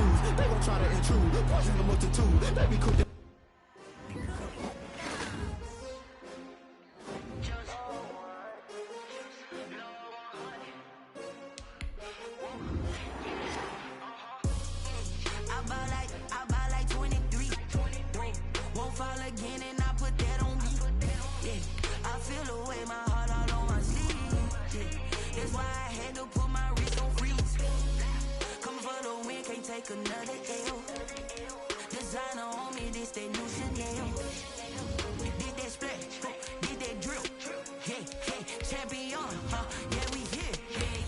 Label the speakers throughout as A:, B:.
A: news. They gon' try to intrude, poison the multitude. Let me cook the
B: I buy like 23. Won't fall again and I put that on me. Yeah, I feel the way my heart all on my sleeve. Yeah, that's why I had to put my wrist on freeze. Coming for the win, can't take another L. Designer on me, this that new Chanel. Did that splash, did that drill. Yeah, champion, yeah, we here.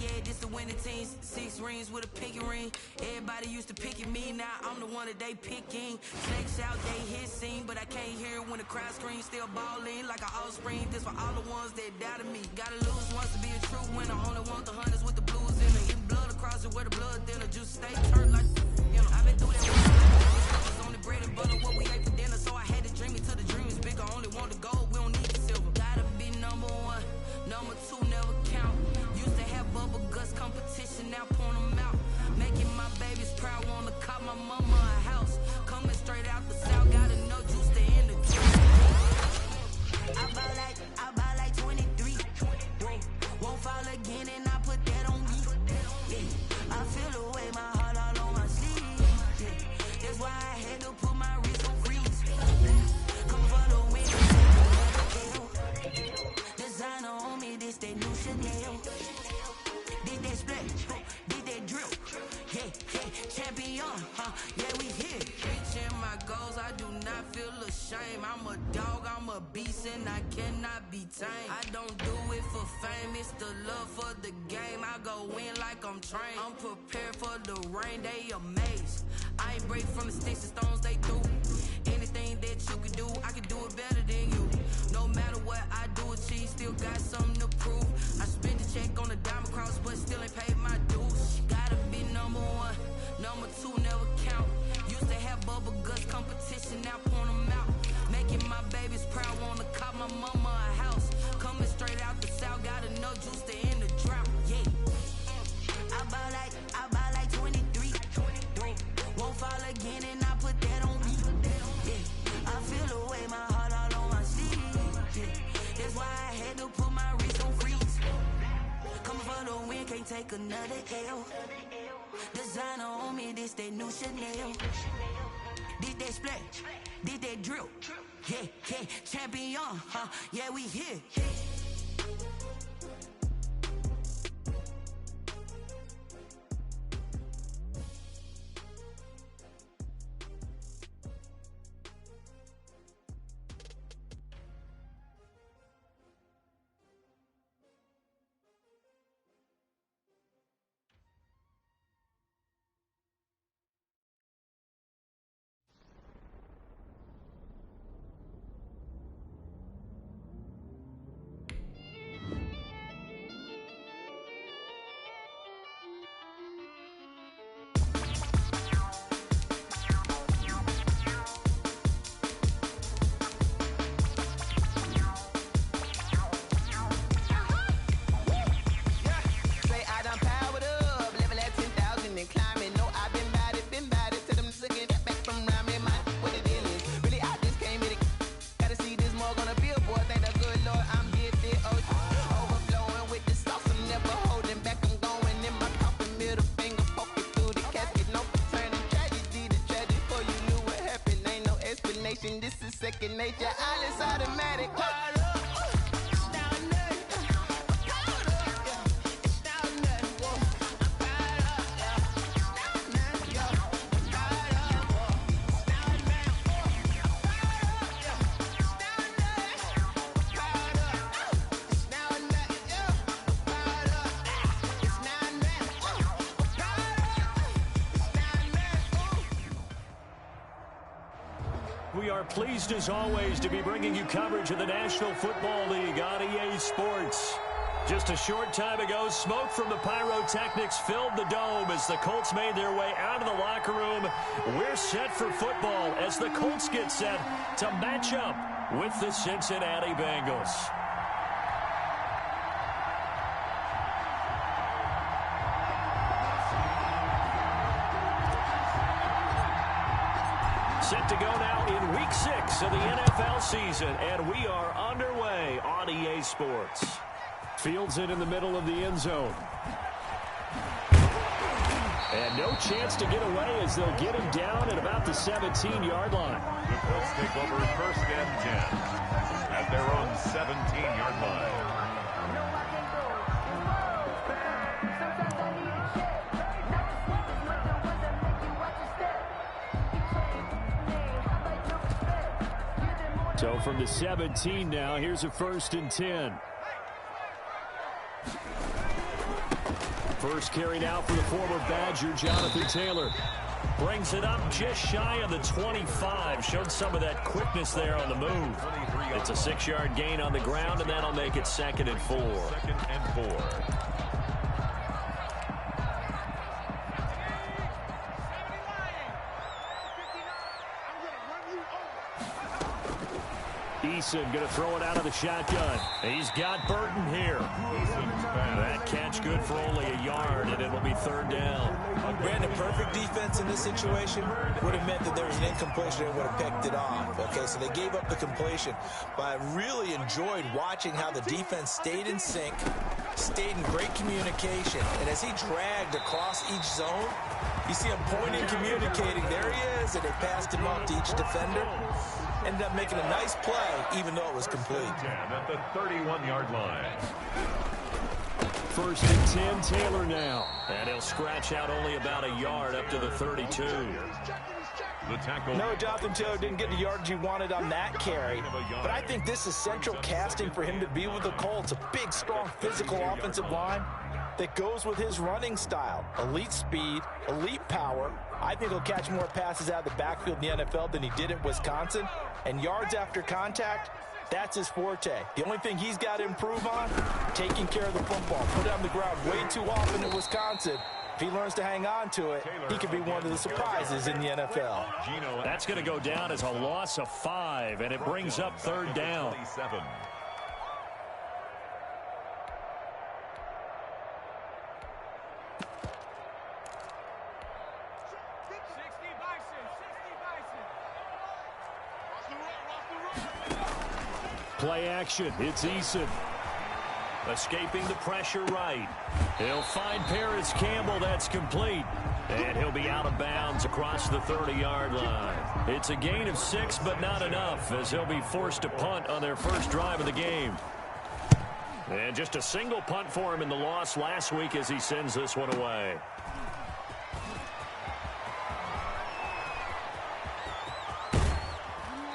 B: Yeah, this the winning team. 6 rings with a pinky ring. Everybody used to picking me, now I'm the one that they picking. Snakes out, they hit scene, but I can't hear it when the crowd screams. Still balling like an offspring. This for all the ones that doubted me. Gotta lose once to be a true winner. Only want the hunters with the blues in it. Getting blood across it where the blood thinner. Just stay turned like, you know, I've been through that. On the bread and butter, what we ate for dinner. So I had to dream it till the dream is bigger. Only want the gold, we don't need the silver. Gotta be number 1, number 2 never count. Used to have bubble guts competition, now point them out. Making my babies proud, wanna cop my mama a house. Coming straight out the south, gotta know juice to end the dream. I buy like 23. Won't fall again and I put that on me. Yeah, I feel the way my heart all on my sleeve. Yeah, that's why I had to put my wrist on freeze. Come for the win. Designer on me, this that new Chanel. Did that splash, did that drill. Yeah, champion, yeah, we here. Reaching my goals, I do not feel ashamed. I'm a dog, I'm a beast, and I cannot be tamed. I don't do it for fame, it's the love for the game. I go in like I'm trained. I'm prepared for the rain, they amazed. I ain't break from the sticks and stones they threw. Anything that you can do, I can do it better than you. No matter what I do, achieve, still got something to prove. I spent the check on the diamond cross, but still ain't paid my dues. Gotta be number 1, number 2 never count. Used to have bubble guts competition, now point them out. Making my babies proud, wanna cop my mama a house. Coming straight out the south, gotta know juice to end the drought. Yeah, I buy like 23. Won't fall again and I put that on me. Yeah, I feel the way my heart all on my sleeve. Yeah, that's why I had to put my wrist on freeze. Coming for the win, can't take another L. Designer on me, this that new Chanel. Did that splash, did that drill. Yeah, champion, yeah, we here.
C: This is second nature, all is automatic.
D: We are pleased as always to be bringing you coverage of the National Football League on EA Sports. Just a short time ago, smoke from the pyrotechnics filled the dome as the Colts made their way out of the locker room. We're set for football as the Colts get set to match up with the Cincinnati Bengals. Set to go now in Week 6 of the NFL season, and we are underway on EA Sports. Fields it in the middle of the end zone. And no chance to get away as they'll get him down at about the 17-yard line.
E: The Colts take over 1st and 10 at their own 17-yard line.
D: So from the 17 now, here's a 1st and 10. First carry now for the former Badger, Jonathan Taylor. Brings it up just shy of the 25. Showed some of that quickness there on the move. It's a 6-yard gain on the ground, and that'll make it 2nd and 4.
E: 2nd and 4.
D: Eason going to throw it out of the shotgun. He's got Burton here. That catch good for only a yard, and it'll be 3rd down.
F: Brandon, perfect defense in this situation would have meant that there was an incompletion and would have picked it off. Okay, so they gave up the completion. But I really enjoyed watching how the defense stayed in sync, stayed in great communication. And as he dragged across each zone, you see him pointing, communicating. There he is, and they passed him off to each defender. Ended up making a nice play, even though it was complete.
E: At the 31-yard line.
D: 1st and 10, Taylor now. And he'll scratch out only about a yard up to the 32.
E: The tackle.
F: No, Jonathan Taylor didn't get the yardage he wanted on that carry. But I think this is central casting for him to be with the Colts. A big, strong, physical offensive line that goes with his running style. Elite speed, elite power. I think he'll catch more passes out of the backfield in the NFL than he did at Wisconsin. And yards after contact, that's his forte. The only thing he's got to improve on, taking care of the football. Put it on the ground way too often at Wisconsin. If he learns to hang on to it, he could be one of the surprises in the NFL.
D: That's going to go down as a loss of 5, and it brings up 3rd down. Play action. It's Eason. Escaping the pressure right. He'll find Paris Campbell. That's complete. And he'll be out of bounds across the 30-yard line. It's a gain of 6, but not enough, as he'll be forced to punt on their first drive of the game. And just a single punt for him in the loss last week as he sends this one away.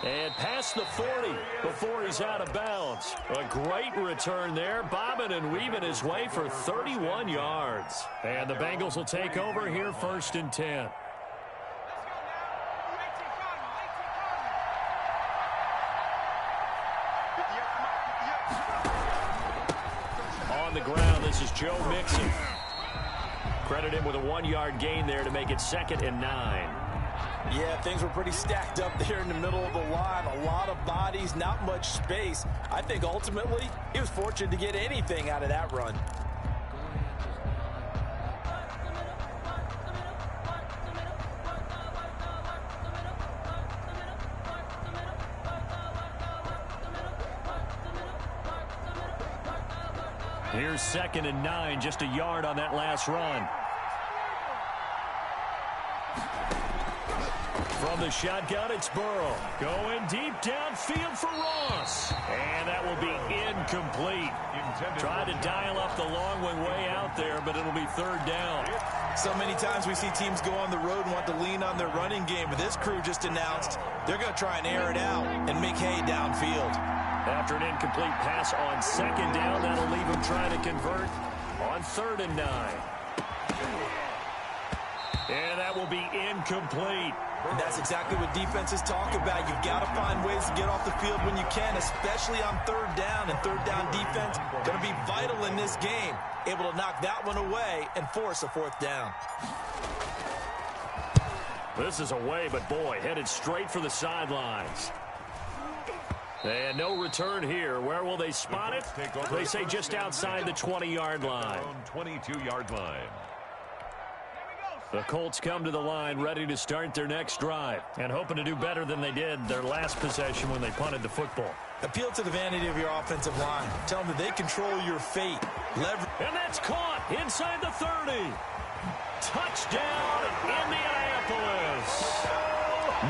D: And past the 40 before he's out of bounds. A great return there, bobbing and weaving his way for 31 yards. And the Bengals will take over here 1st and 10. On the ground, this is Joe Mixon. Credit him with a 1-yard gain there to make it 2nd and 9.
F: Yeah, things were pretty stacked up there in the middle of the line. A lot of bodies, not much space. I think ultimately he was fortunate to get anything out of that run.
D: Here's 2nd and 9, just a yard on that last run. From the shotgun, it's Burrow. Going deep downfield for Ross. And that will be incomplete. Tried to dial up the long one way out there, but it'll be 3rd down.
F: So many times we see teams go on the road and want to lean on their running game, but this crew just announced they're going to try and air it out and make hay downfield.
D: After an incomplete pass on 2nd down, that'll leave him trying to convert on 3rd and 9. And that will be incomplete.
F: And that's exactly what defenses talk about. You've got to find ways to get off the field when you can, especially on 3rd down. And 3rd down defense going to be vital in this game. Able to knock that one away and force a 4th down.
D: This is away, but boy, headed straight for the sidelines. And no return here. Where will they spot it? They say just outside the 20-yard line.
E: 22-yard line.
D: The Colts come to the line ready to start their next drive and hoping to do better than they did their last possession when they punted the football.
F: Appeal to the vanity of your offensive line. Tell them that they control your fate.
D: And that's caught inside the 30. Touchdown, Indianapolis.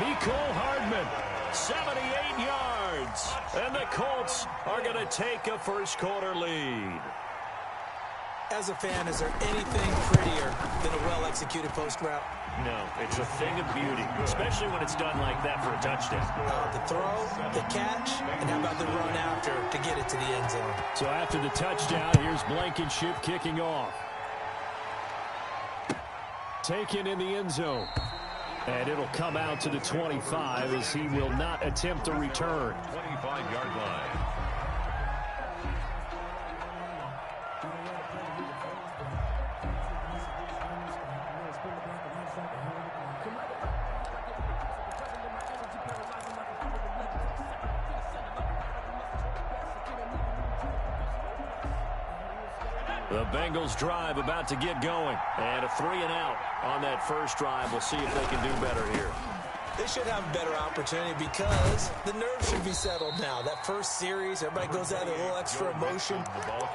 D: Mecole Hardman, 78 yards. And the Colts are going to take a first-quarter lead.
F: As a fan, is there anything prettier than a well-executed post route?
D: No, it's a thing of beauty, especially when it's done like that for a touchdown.
F: The throw, the catch, and how about the run after to get it to the end zone?
D: So after the touchdown, here's Blankenship kicking off. Taken in the end zone. And it'll come out to the 25 as he will not attempt a return.
E: 25-yard line.
D: The Bengals drive about to get going. And a 3-and-out on that first drive. We'll see if they can do better here.
F: They should have a better opportunity because the nerves should be settled now. That first series, everybody goes out with a little extra emotion.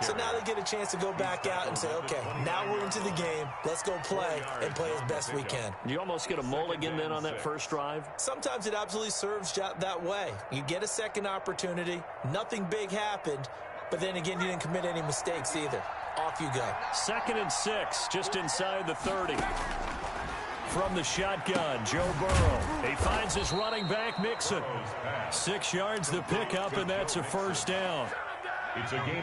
F: So now they get a chance to go back out and say, okay, now we're into the game. Let's go play and play as best we can.
D: You almost get a mulligan then on that first drive?
F: Sometimes it absolutely serves that way. You get a second opportunity. Nothing big happened. But then again, you didn't commit any mistakes either. Off you go.
D: 2nd and 6, just inside the 30. From the shotgun, Joe Burrow. He finds his running back, Mixon. 6 yards the pickup, and that's a first down.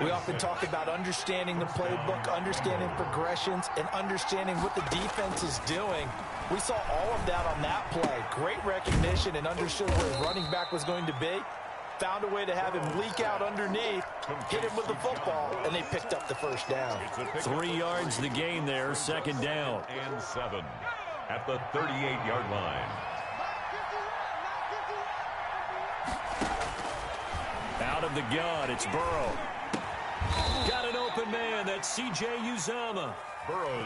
F: We often talk about understanding the playbook, understanding progressions, and understanding what the defense is doing. We saw all of that on that play. Great recognition and understood where his running back was going to be. Found a way to have him leak out underneath, hit him with the football, and they picked up the first down.
D: 3 yards the gain there, 2nd down.
E: And 7 at the 38-yard line.
D: Out of the gun, it's Burrow. Got an open man, that's C.J. Uzomah.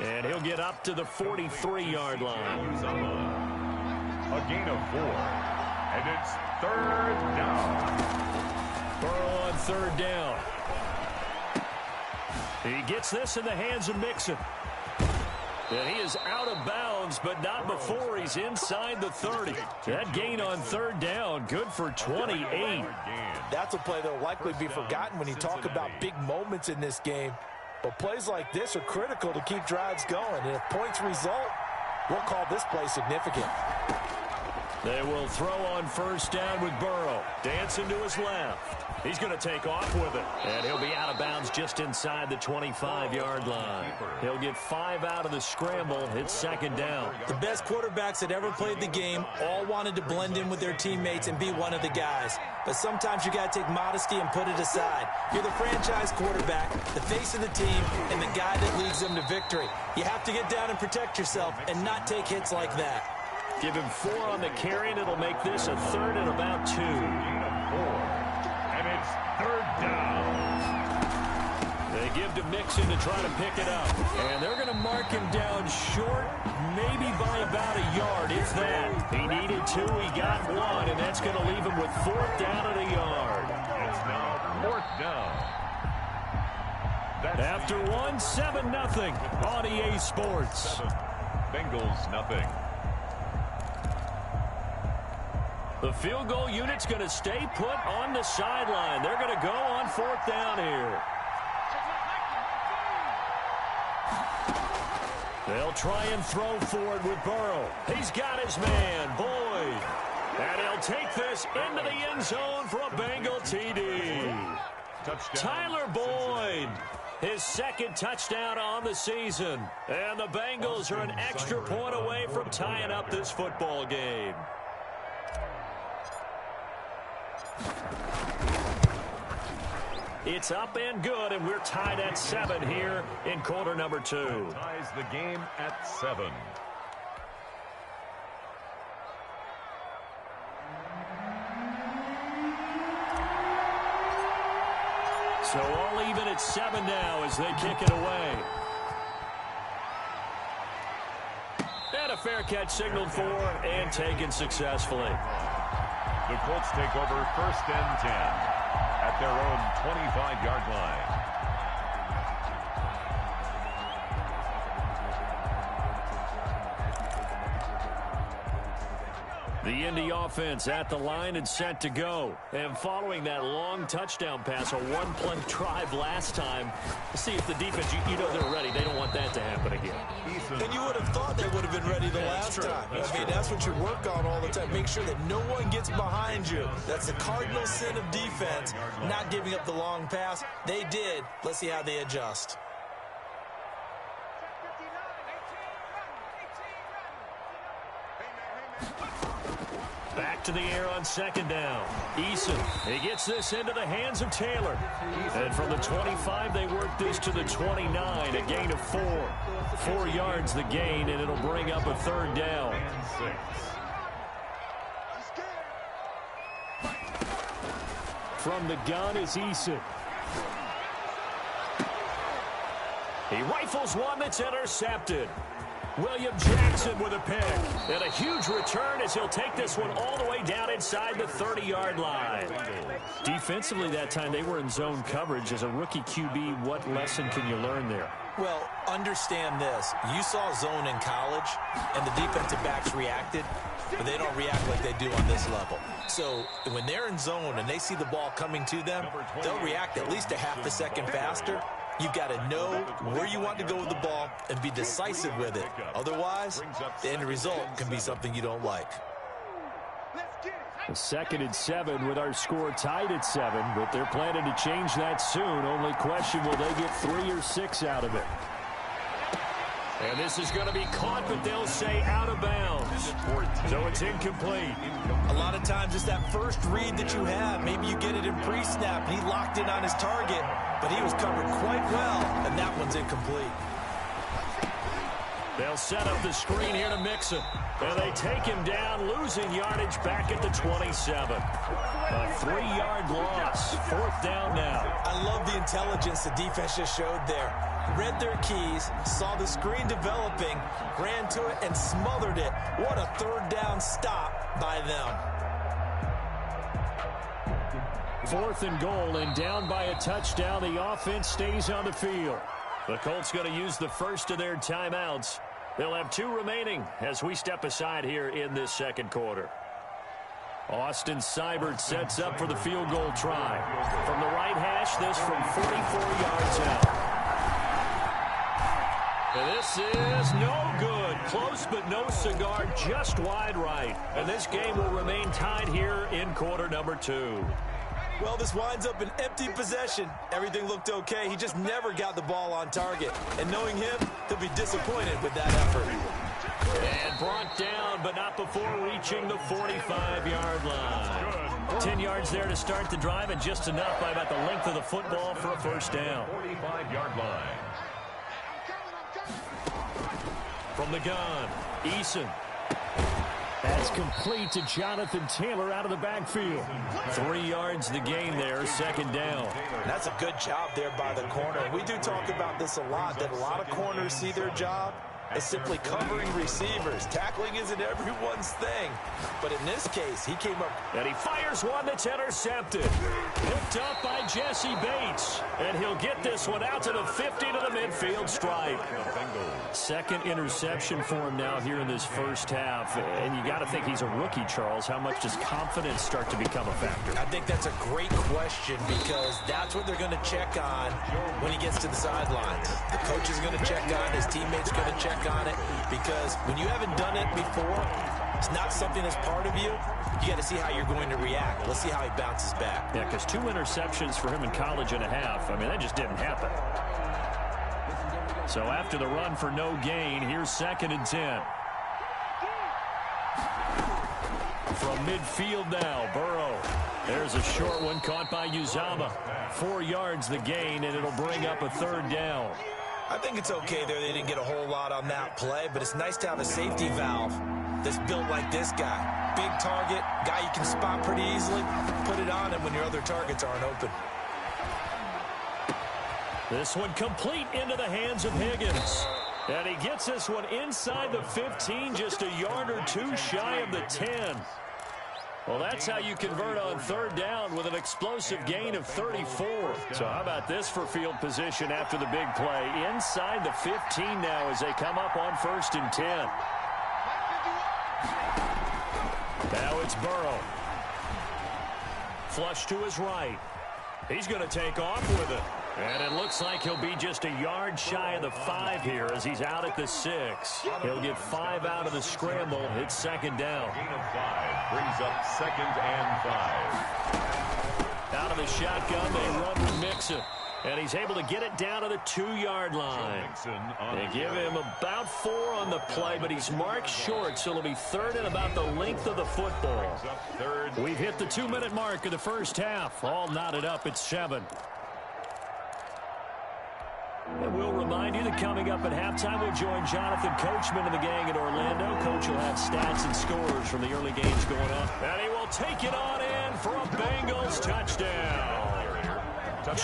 D: And he'll get up to the 43-yard line.
E: Uzomah, a gain of 4. And it's 3rd down.
D: Burrow on 3rd down. He gets this in the hands of Mixon. And he is out of bounds, but not before he's inside the 30. That gain on 3rd down, good for 28.
F: That's a play that will likely be forgotten when you talk about big moments in this game. But plays like this are critical to keep drives going. And if points result, we'll call this play significant.
D: They will throw on 1st down with Burrow. Dancing to his left. He's going to take off with it. And he'll be out of bounds just inside the 25-yard line. He'll get 5 out of the scramble. It's 2nd down.
F: The best quarterbacks that ever played the game all wanted to blend in with their teammates and be one of the guys. But sometimes you got to take modesty and put it aside. You're the franchise quarterback, the face of the team, and the guy that leads them to victory. You have to get down and protect yourself and not take hits like that.
D: Give him 4 on the carry, and it'll make this a 3rd and about 2.
E: And it's 3rd down.
D: They give to Mixon to try to pick it up. And they're going to mark him down short, maybe by about a yard, if that. He needed 2, he got 1, and that's going to leave him with 4th down at a yard.
E: It's now 4th down.
D: After 1, 7-0 on EA Sports.
E: Bengals nothing.
D: The field goal unit's going to stay put on the sideline. They're going to go on 4th down here. They'll try and throw for it with Burrow. He's got his man, Boyd. And he'll take this into the end zone for a Bengal TD.
E: Touchdown.
D: Tyler Boyd, his 2nd touchdown on the season. And the Bengals are an extra point away from tying up this football game. It's up and good, and we're tied at 7 here in quarter number 2.
E: Ties the game at 7.
D: So all even at 7 now as they kick it away. fair catch signaled for and taken successfully.
E: The Colts take over 1st and 10 at their own 25-yard line.
D: The Indy offense at the line and set to go. And following that long touchdown pass, a one-play drive last time, let's see if the defense, you know they're ready. They don't want that to happen again.
F: And you would have thought they would have been ready the last time. That's what you work on all the time. Make sure that no one gets behind you. That's the cardinal sin of defense, not giving up the long pass. They did. Let's see how they adjust.
D: Back to the air on 2nd down. Eason, he gets this into the hands of Taylor. And from the 25, they work this to the 29, a gain of 4. 4 yards the gain, and it'll bring up a 3rd down. From the gun is Eason. He rifles one that's intercepted. William Jackson with a pick. And a huge return as he'll take this one all the way down inside the 30-yard line. Defensively that time, they were in zone coverage. As a rookie QB, what lesson can you learn there?
F: Well, understand this. You saw zone in college, and the defensive backs reacted, but they don't react like they do on this level. So when they're in zone and they see the ball coming to them, they'll react at least a half a second faster. You've got to know where you want to go with the ball and be decisive with it. Otherwise, the end result can be something you don't like.
D: 2nd and 7 with our score tied at 7, but they're planning to change that soon. Only question, will they get 3 or 6 out of it? And this is going to be caught, but they'll say out of bounds. So it's incomplete.
F: A lot of times it's that first read that you have. Maybe you get it in pre-snap, and he locked in on his target, but he was covered quite well, and that one's incomplete.
D: They'll set up the screen here to Mixon. And they take him down, losing yardage back at the 27. A 3-yard loss. 4th down now.
F: I love the intelligence the defense just showed there. Read their keys, saw the screen developing, ran to it, and smothered it. What a 3rd down stop by them.
D: 4th and goal, and down by a touchdown. The offense stays on the field. The Colts going to use the first of their timeouts. They'll have 2 remaining as we step aside here in this 2nd quarter. Austin Seibert sets up for the field goal try. From the right hash, this from 44 yards out. And this is no good. Close but no cigar, just wide right. And this game will remain tied here in quarter number 2.
F: Well, this winds up an empty possession. Everything looked okay. He just never got the ball on target. And knowing him, he'll be disappointed with that effort.
D: And brought down, but not before reaching the 45-yard line. 10 yards there to start the drive, and just enough by about the length of the football for a 1st down.
E: 45-yard line.
D: From the gun, Eason. That's complete to Jonathan Taylor out of the backfield. 3 yards the gain there, 2nd down.
F: That's a good job there by the corner. We do talk about this a lot, that a lot of corners see their job as simply covering receivers. Tackling isn't everyone's thing. But in this case, he came up.
D: And he fires one that's intercepted. Picked up by Jesse Bates. And he'll get this one out to the 50 to the midfield stripe. 2nd interception for him now here in this 1st half. And you got to think he's a rookie, Charles. How much does confidence start to become a factor?
F: I think that's a great question, because that's what they're going to check on when he gets to the sidelines. The coach is going to check on, his teammates are going to check on it, because when you haven't done it before, it's not something that's part of you. You got to see how you're going to react. Let's see how he bounces back.
D: Yeah, because 2 interceptions for him in college and a half. I mean, that just didn't happen. So after the run for no gain, here's 2nd and 10. From midfield now, Burrow. There's a short one caught by Uzomah. 4 yards the gain, and it'll bring up a 3rd down.
F: I think it's okay there. They didn't get a whole lot on that play, but it's nice to have a safety valve that's built like this guy. Big target, guy you can spot pretty easily. Put it on him when your other targets aren't open.
D: This one complete into the hands of Higgins. And he gets this one inside the 15, just a yard or two shy of the 10. Well, that's how you convert on third down with an explosive gain of 34. So how about this for field position after the big play? Inside the 15 now as they come up on 1st and 10. Now it's Burrow. Flush to his right. He's going to take off with it. And it looks like he'll be just a yard shy of the 5 here as he's out at the 6. He'll get 5 out of the scramble. It's 2nd down.
E: Gain of 5 brings up 2nd and 5.
D: Out of the shotgun, they run with Mixon. And he's able to get it down to the 2-yard line. They give him about 4 on the play, but he's marked short, so it'll be 3rd and about the length of the football. We've hit the 2-minute mark of the first half. All knotted up at 7. And we'll remind you that coming up at halftime, we'll join Jonathan Coachman and the gang in Orlando. Coach will have stats and scores from the early games going on. And he will take it on in for a Bengals touchdown.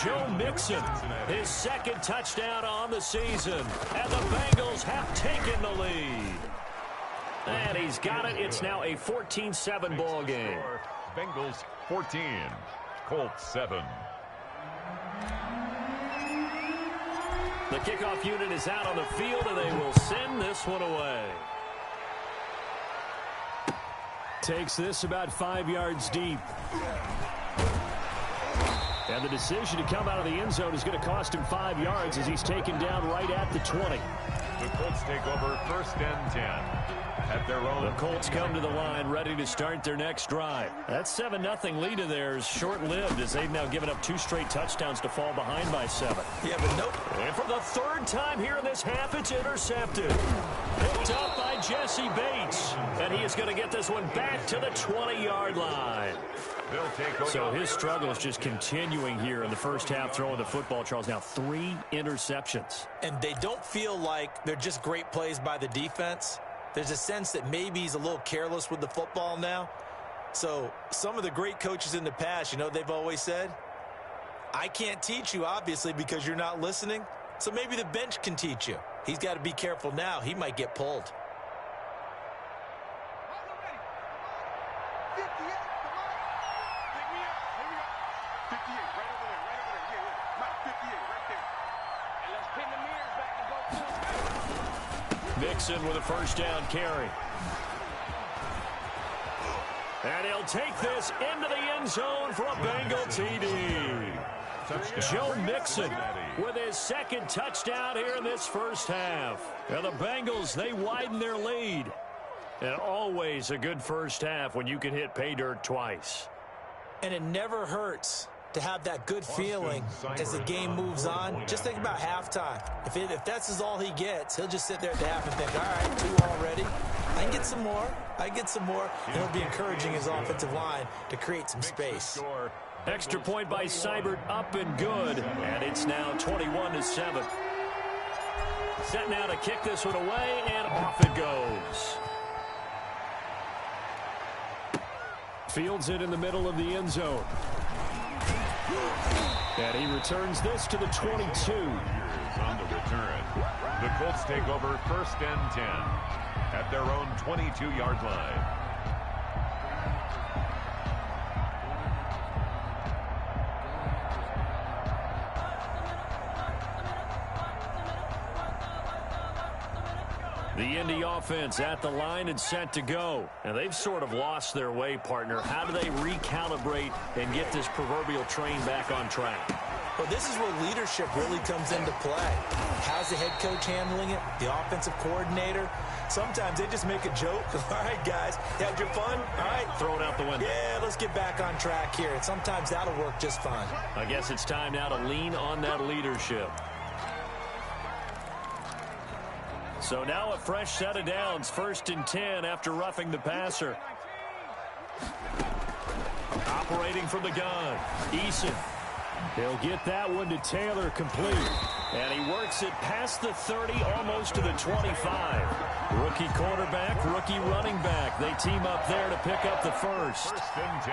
D: Joe Mixon, his 2nd touchdown on the season. And the Bengals have taken the lead. And he's got it. It's now a 14-7 ball game.
E: Bengals 14, Colts 7.
D: The kickoff unit is out on the field, and they will send this one away. Takes this about 5 yards deep. And the decision to come out of the end zone is going to cost him 5 yards as he's taken down right at the 20.
E: The Colts take over 1st and 10 at their own.
D: The Colts come to the line ready to start their next drive. That 7-0 lead of theirs short-lived as they've now given up 2 straight touchdowns to fall behind by 7.
F: Yeah, but nope.
D: And for the 3rd time here in this half, it's intercepted. Picked up by Jesse Bates. And he is going to get this one back to the 20-yard line. So his struggle is just continuing here in the first half throwing the football, Charles. Now 3 interceptions.
F: And they don't feel like they're just great plays by the defense. There's a sense that maybe he's a little careless with the football now. So some of the great coaches in the past, you know, they've always said, I can't teach you, obviously, because you're not listening. So maybe the bench can teach you. He's got to be careful now. He might get pulled.
D: Mixon with a 1st down carry. And he'll take this into the end zone for a Bengal TD. Joe Mixon with his 2nd touchdown here in this first half. Now the Bengals, they widen their lead. And always a good first half when you can hit pay dirt twice.
F: And it never hurts to have that good feeling as the game moves on. Just think about halftime. If that's all he gets, he'll just sit there at the half and think, all right, 2 already. I can get some more. I can get some more. And he'll be encouraging his offensive line to create some space.
D: Extra point by Seibert, up and good. And it's now 21-7. Set now to kick this one away, and off it goes. Fields it in the middle of the end zone. And he returns this to the 22.
E: On the return, the Colts take over 1st and 10 at their own 22-yard line.
D: The Indy offense at the line and set to go. And they've sort of lost their way, partner. How do they recalibrate and get this proverbial train back on track?
F: Well, this is where leadership really comes into play. How's the head coach handling it? The offensive coordinator? Sometimes they just make a joke. All right, guys, you had your fun? All right.
D: Throw it out the window.
F: Yeah, let's get back on track here. And sometimes that'll work just fine.
D: I guess it's time now to lean on that leadership. So now a fresh set of downs, 1st and 10 after roughing the passer. Operating from the gun, Eason. He'll get that one to Taylor complete. And he works it past the 30, almost to the 25. Rookie quarterback, rookie running back. They team up there to pick up the 1st.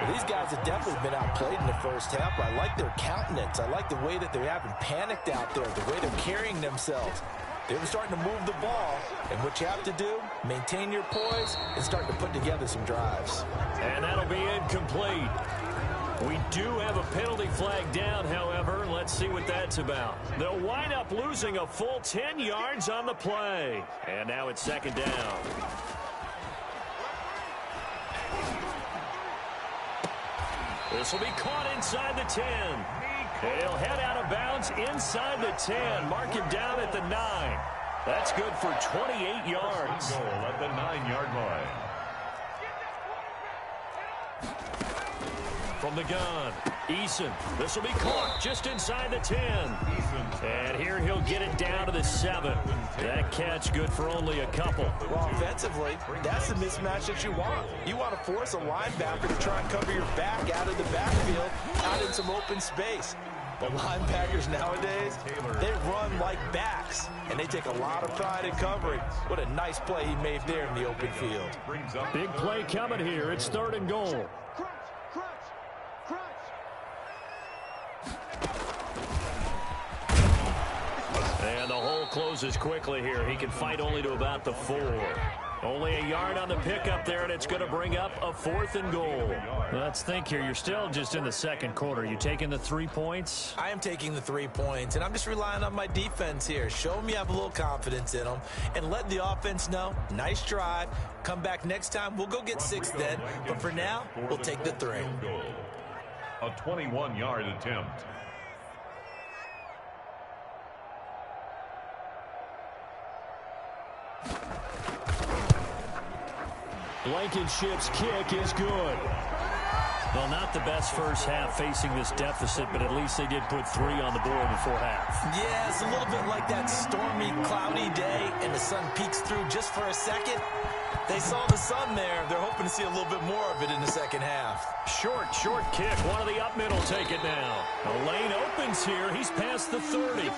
F: Well, these guys have definitely been outplayed in the first half. I like their countenance. I like the way that they haven't panicked out there, the way they're carrying themselves. They were starting to move the ball, and what you have to do, maintain your poise and start to put together some drives.
D: And that'll be incomplete. We do have a penalty flag down, however. Let's see what that's about. They'll wind up losing a full 10 yards on the play. And now it's second down. This will be caught inside the 10. He'll head out of bounds inside the 10. Mark him down at the 9. That's good for 28 yards.
E: Goal at the 9-yard line.
D: From the gun, Eason. This will be caught just inside the 10. And here he'll get it down to the 7. That catch good for only a couple.
F: Well, offensively, that's the mismatch that you want. You want to force a linebacker to try and cover your back out of the backfield, out in some open space. But linebackers nowadays, they run like backs, and they take a lot of pride in covering. What a nice play he made there in the open field.
D: Big play coming here. It's 3rd and goal. And the hole closes quickly here. He can fight only to about the 4. Only a yard on the pickup there, and it's going to bring up a 4th and goal. Let's think here. You're still just in the second quarter. You taking the 3 points?
F: I am taking the 3 points, and I'm just relying on my defense here. Show them you have a little confidence in them, and let the offense know, nice drive. Come back next time. We'll go get 6 then, but for now, we'll take the 3.
E: A 21-yard attempt.
D: Blankenship's kick is good. Well, not the best first half facing this deficit, but at least they did put 3 on the board before half.
F: Yeah, it's a little bit like that stormy, cloudy day, and the sun peeks through just for a second. They saw the sun there. They're hoping to see a little bit more of it in the second half.
D: Short kick. One of the up middle take it now. The lane opens here. He's past the 30.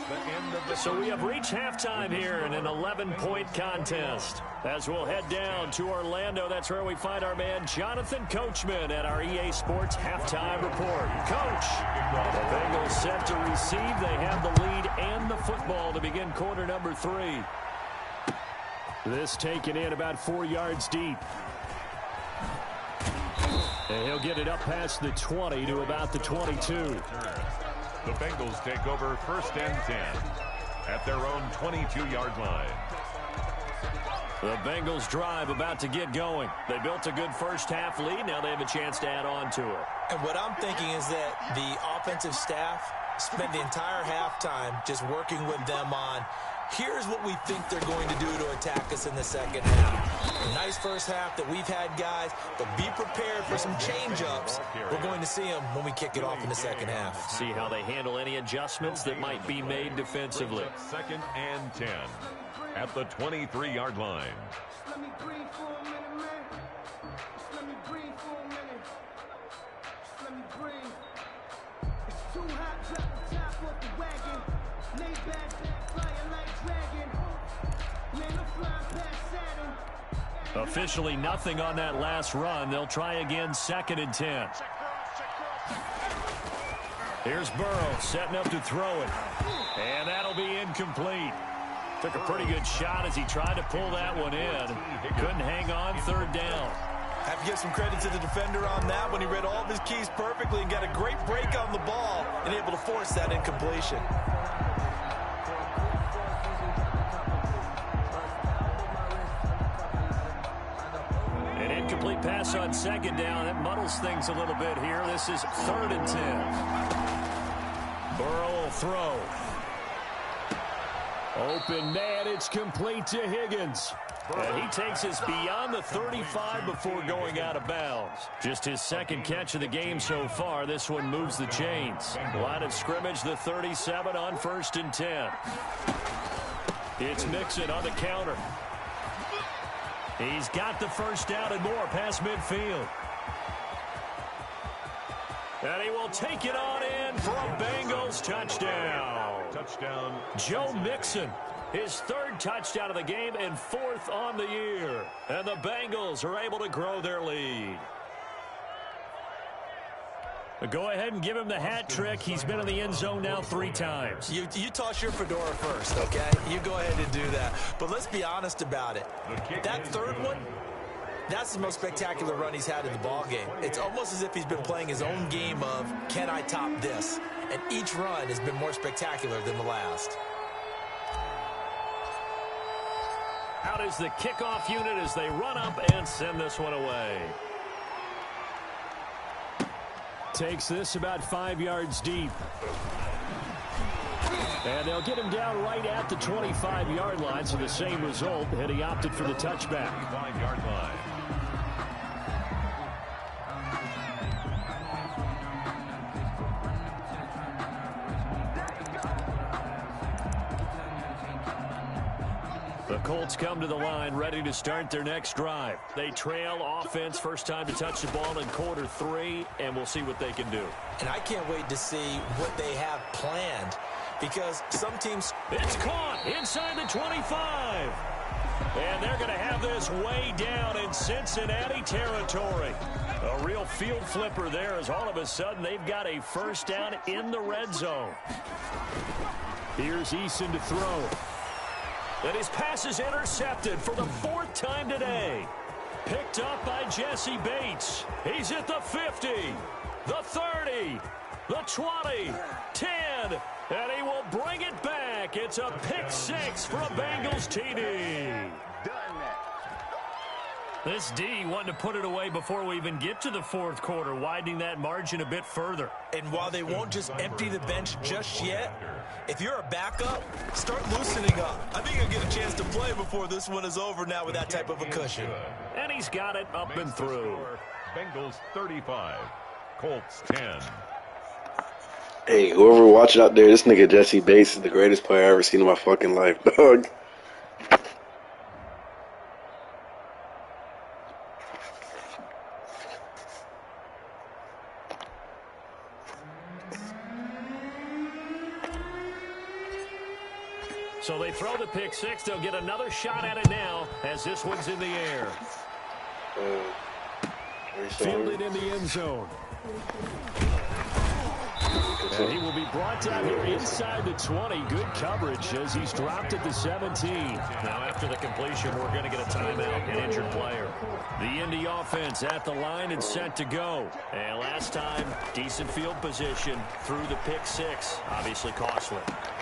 D: So we have reached halftime here in an 11-point contest. As we'll head down to Orlando, that's where we find our man Jonathan Coachman at our EA Sports Halftime Report. Coach, the Bengals set to receive. They have the lead and the football to begin quarter number 3. This taken in about 4 yards deep. And he'll get it up past the 20 to about the 22.
E: The Bengals take over 1st and 10 at their own 22-yard line.
D: The Bengals drive about to get going. They built a good first half lead. Now they have a chance to add on to it.
F: And what I'm thinking is that the offensive staff spent the entire halftime just working with them on, here's what we think they're going to do to attack us in the second half. A nice first half that we've had, guys, but be prepared for some change-ups. We're going to see them when we kick it off in the second half.
D: See how they handle any adjustments that might be made defensively.
E: 2nd and 10 at the 23-yard line.
A: Let me breathe for a minute, man. Just let me breathe for a minute. Just let me breathe. It's too hot, drop the top off the wagon. Lay back, flying like dragon. Man, I'm flying past Saturn.
D: Officially nothing on that last run. They'll try again 2nd and 10. Here's Burrow setting up to throw it. And that'll be incomplete. Took a pretty good shot as he tried to pull that one in. Couldn't hang on, 3rd down.
F: Have to give some credit to the defender on that one. He read all of his keys perfectly and got a great break on the ball and able to force that incompletion.
D: An incomplete pass on 2nd down. That muddles things a little bit here. This is 3rd and 10. Burrow will throw. Open man, it's complete to Higgins. And he takes us beyond the 35 before going out of bounds. Just his 2nd catch of the game so far. This one moves the chains. Line of scrimmage, the 37 on 1st and 10. It's Mixon on the counter. He's got the first down and more past midfield. And he will take it on in for a Bengals touchdown.
E: Touchdown.
D: Joe Mixon, his 3rd touchdown of the game and 4th on the year. And the Bengals are able to grow their lead. Go ahead and give him the hat trick. He's been in the end zone now 3 times.
F: You toss your fedora first, okay? You go ahead and do that. But let's be honest about it. That third one, that's the most spectacular run he's had in the ballgame. It's almost as if he's been playing his own game of, can I top this? And each run has been more spectacular than the last.
D: Out is the kickoff unit as they run up and send this one away. Takes this about 5 yards deep. And they'll get him down right at the 25-yard line, so the same result, and he opted for the touchback.
E: 25-yard line.
D: The Colts come to the line, ready to start their next drive. They trail offense, first time to touch the ball in quarter 3, and we'll see what they can do.
F: And I can't wait to see what they have planned, because some teams...
D: It's caught inside the 25. And they're going to have this way down in Cincinnati territory. A real field flipper there, as all of a sudden they've got a first down in the red zone. Here's Eason to throw. And his pass is intercepted for the 4th time today. Picked up by Jesse Bates. He's at the 50, the 30, the 20, 10, and he will bring it back. It's a pick 6 for a Bengals TD. This D wanting to put it away before we even get to the 4th quarter, widening that margin a bit further.
F: And while they won't just empty the bench just yet, if you're a backup, start loosening up. I think you'll get a chance to play before this one is over now with that type of a cushion.
D: And he's got it up and through.
E: Bengals 35, Colts 10.
G: Hey, whoever watching out there, this nigga Jesse Bates is the greatest player I've ever seen in my fucking life, dog.
D: So they throw the pick 6. They'll get another shot at it now as this one's in the air. Fielded in the end zone. And he will be brought down here inside the 20. Good coverage as he's dropped at the 17. Now after the completion, we're going to get a timeout, an injured player. The Indy offense at the line and set to go. And last time, decent field position through the pick 6. Obviously costly.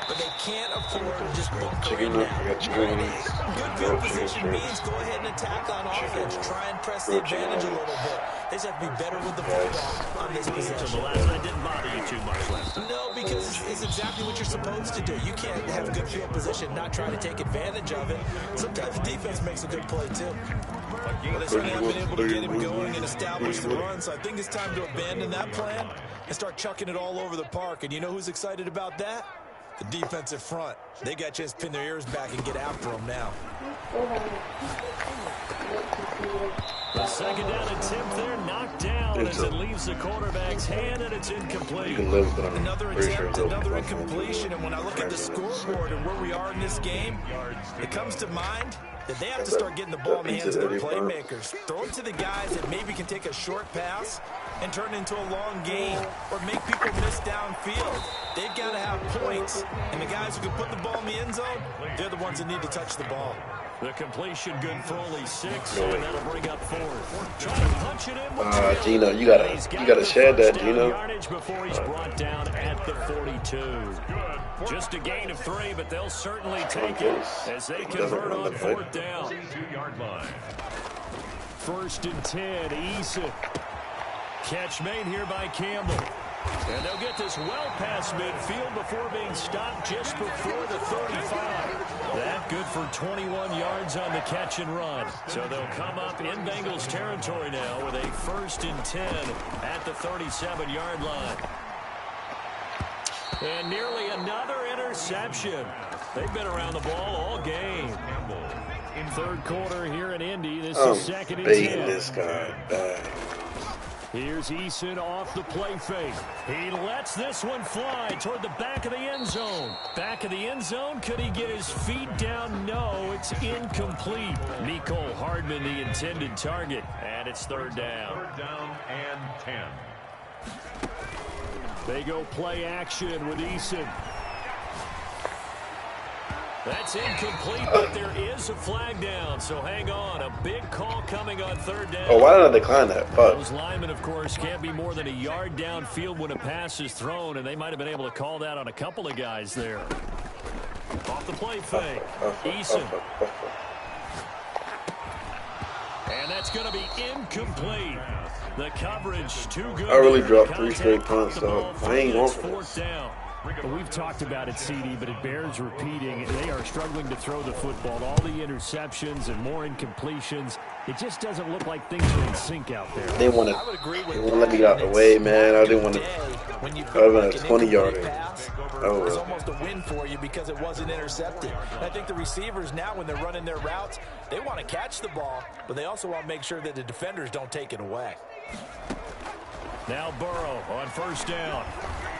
F: But they can't afford to just bunker in now. Good field position means go ahead and attack on offense. Try and press the advantage a little bit. They just have to be better with the football on this possession.
D: So the last one didn't bother you too much last time.
F: No, because it's exactly what you're supposed to do. You can't have a good field position, not try to take advantage of it. Sometimes the defense makes a good play, too. But they certainly haven't been able to get him going and establish the run, so I think it's time to abandon that plan and start chucking it all over the park. And you know who's excited about that? The defensive front. They got a chance to pin their ears back and get after them now.
D: The second down attempt there knocked down as it leaves the quarterback's hand, and it's incomplete.
F: Another attempt, another incompletion, and when I look at the scoreboard and where we are in this game, it comes to mind that they have to start getting the ball in the hands of their playmakers. Throw it to the guys that maybe can take a short pass and turn it into a long gain or make people miss downfield. They've got to have points, and the guys who can put the ball in the end zone, they're the ones that need to touch the ball.
D: The completion good for only 6, and that'll bring up 4th. Trying to punch it in with
G: Gino, you gotta shed that, Gino.
D: Yardage before he's brought down at the 42. Just a gain of 3, but they'll certainly take it as they convert on 4th down.
E: 2-yard line.
D: 1st and 10, Eason. Catch made here by Campbell. And they'll get this well past midfield before being stopped just before the 35. That good for 21 yards on the catch and run. So they'll come up in Bengals territory now with a 1st and 10 at the 37-yard line. And nearly another interception. They've been around the ball all game. In 3rd quarter here in Indy, this is 2nd and 10.
G: Baiting this guy back.
D: Here's Eason off the play fake. He lets this one fly toward the back of the end zone. Back of the end zone. Could he get his feet down? No, it's incomplete. Mecole Hardman, the intended target. And it's 3rd down.
E: 3rd down and 10.
D: They go play action with Eason. That's incomplete, but there is a flag down, so hang on. A big call coming on third down.
G: Oh, why did I decline that? Fuck.
D: Those linemen, of course, can't be more than a yard downfield when a pass is thrown, and they might have been able to call that on a couple of guys there. Off the play fake. Eason. And that's going to be incomplete. The coverage too good.
G: I really dropped 3 straight punts, though. I ain't going for this.
D: Down. Well, we've talked about it, CD, but it bears repeating. They are struggling to throw the football. All the interceptions and more incompletions. It just doesn't look like things are in sync out there.
G: They want to let me get out the way, man. I didn't want to. I was on a 20-yarder.
F: Oh, it's almost a win for you because it wasn't intercepted. And I think the receivers now, when they're running their routes, they want to catch the ball, but they also want to make sure that the defenders don't take it away.
D: Now Burrow on first down.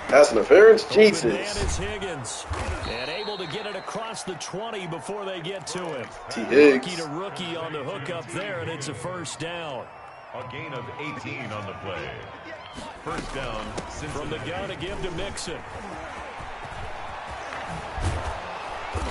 G: Pass interference? Jesus.
D: Man is Higgins. And able to get it across the 20 before they get to him.
G: T. Higgs.
D: Rookie to rookie on the hook up there, and it's a first down.
E: A gain of 18 on the play. First down, Cincinnati.
D: From the gun to give to Mixon.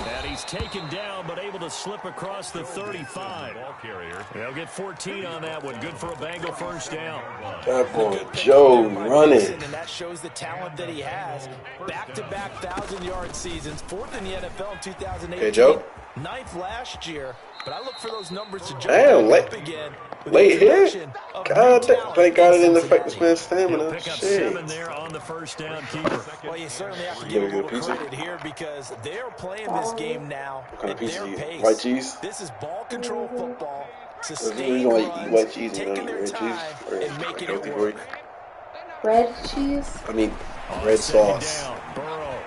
D: And he's taken down, but able to slip across the 35.
E: Ball carrier.
D: They'll get 14 on that one. Good for a Bengal first down.
G: That boy Joe running.
F: And that shows the talent that he has. Back-to-back 1,000-yard seasons. 4th in the NFL in 2018.
G: Hey, Joe.
F: 9th last year. But I look for those numbers to jump up again.
G: Late hit. God, thank God it didn't affect this man's stamina.
D: Pick up
G: Shit.
D: 7 there on the first down keeper.
F: Well, you certainly have to give a little credit here because they're playing this game now at their pace.
G: White cheese?
F: This is ball control football.
G: You
F: Sustained
G: don't
F: runs,
G: like eat white cheese and you
F: taking
G: don't
F: their
G: eat red
F: time
G: cheese? Or
F: and making it
G: healthy for
F: work.
G: you?
H: Red cheese?
G: I mean,
D: On
G: red
D: second
G: sauce.
D: down, Burrow.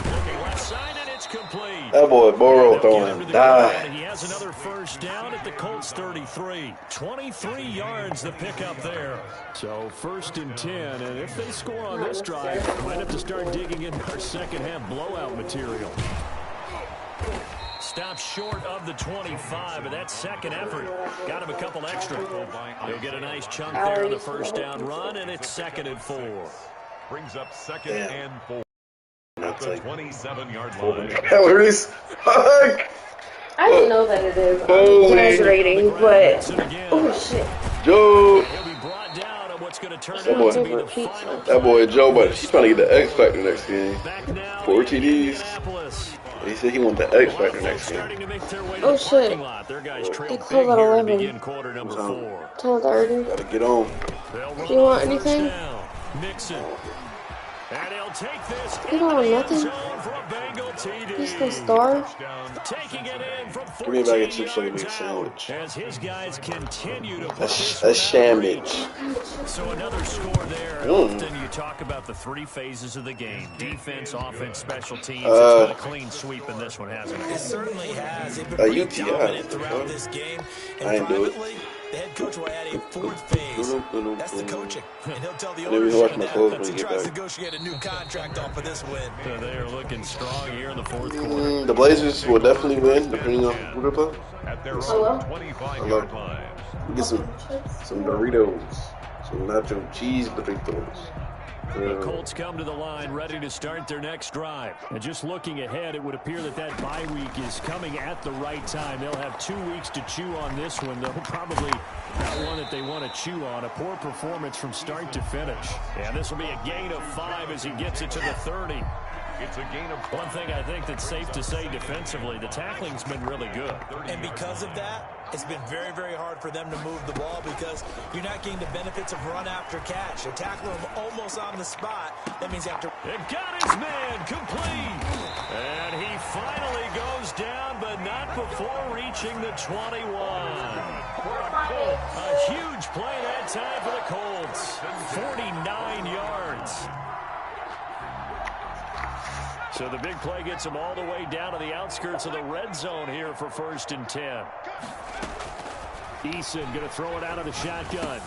D: Looking left side, and it's complete.
G: That boy Burrow
D: They'll get him to
G: throwing
D: the ground,
G: die.
D: and he has another first down at the Colts 33. 23 yards to pick up there. So first and 10, and if they score on this drive, we might have to start digging into our second half blowout material. Stops short of the 25, but that second effort got him a couple extra. He'll get a nice chunk there on the first down run, and it's 2nd and 4.
E: Brings up 2nd and 4.
G: That's
E: The
G: like
E: 27-yard line.
G: calories. Fuck.
H: I don't know that it is.
G: Holy.
H: I'm exaggerating, but oh shit.
G: Joe.
D: He'll be brought down on what's going to turn
G: That
D: out
G: boy,
D: to be the final.
G: that boy Joe, but he's trying to get the X Factor next game.
D: Back now
G: 4
D: in
G: TDs.
D: Indianapolis.
G: He said he want the X
D: A lot of
G: Factor
D: folks
G: next
D: starting
G: game.
D: to make their way to
H: Oh,
D: the
H: shit.
D: parking lot. Their guys trail
H: They
D: big
H: close at
D: here to
H: 11.
D: begin quarter number 4.
H: 10:30.
G: Gotta get on.
D: They'll run
H: Do you want
D: on first
H: anything?
D: down. Nixon. And he'll take this
H: You don't want
D: into the
H: nothing?
D: end zone for a Bengal TD.
H: Just gonna starve?
D: Taking it in from
G: Give me a bag of
D: 14
G: chips so I can make a
D: yards
G: sandwich.
D: out as his guys continue to put
G: That's
D: this
G: sham
D: one out of
G: bitch.
D: reach. So another score there. Often you talk about the 3 phases of the game: defense, offense, special teams. It's been a clean sweep in this one, hasn't
F: It
D: it?
F: certainly has. They've been pretty
G: UTI.
F: dominant throughout this game. And
G: I ain't do it.
F: privately, the head coach will add a 4th phase. That's the coaching. And he'll tell the
G: Maybe he'll
F: ownership
G: wash my
F: that
G: clothes
F: as
G: when
F: he
G: he get
F: tries to
G: back.
F: negotiate a new contract off of this win.
D: So they are looking strong here in the 4th quarter.
G: The Blazers will definitely win, depending on who they play.
E: At their
H: Hello?
E: own 25-yard line.
G: We get some Doritos, some nacho cheese burritos.
D: The Colts come to the line ready to start their next drive. And just looking ahead, it would appear that bye week is coming at the right time. They'll have 2 weeks to chew on this one, though probably not one that they want to chew on. A poor performance from start to finish. And this will be a gain of 5 as he gets it to the 30.
E: It's a gain of
D: One thing I think that's safe to say defensively, the tackling's been really good.
F: And because of that, it's been very, very hard for them to move the ball because you're not getting the benefits of run after catch. They tackle him almost on the spot. That means after...
D: It got his man complete. And he finally goes down, but not before reaching the 21. A huge play that time for the Colts. 49 yards. So the big play gets him all the way down to the outskirts of the red zone here for 1st and 10. Eason going to throw it out of the shotgun.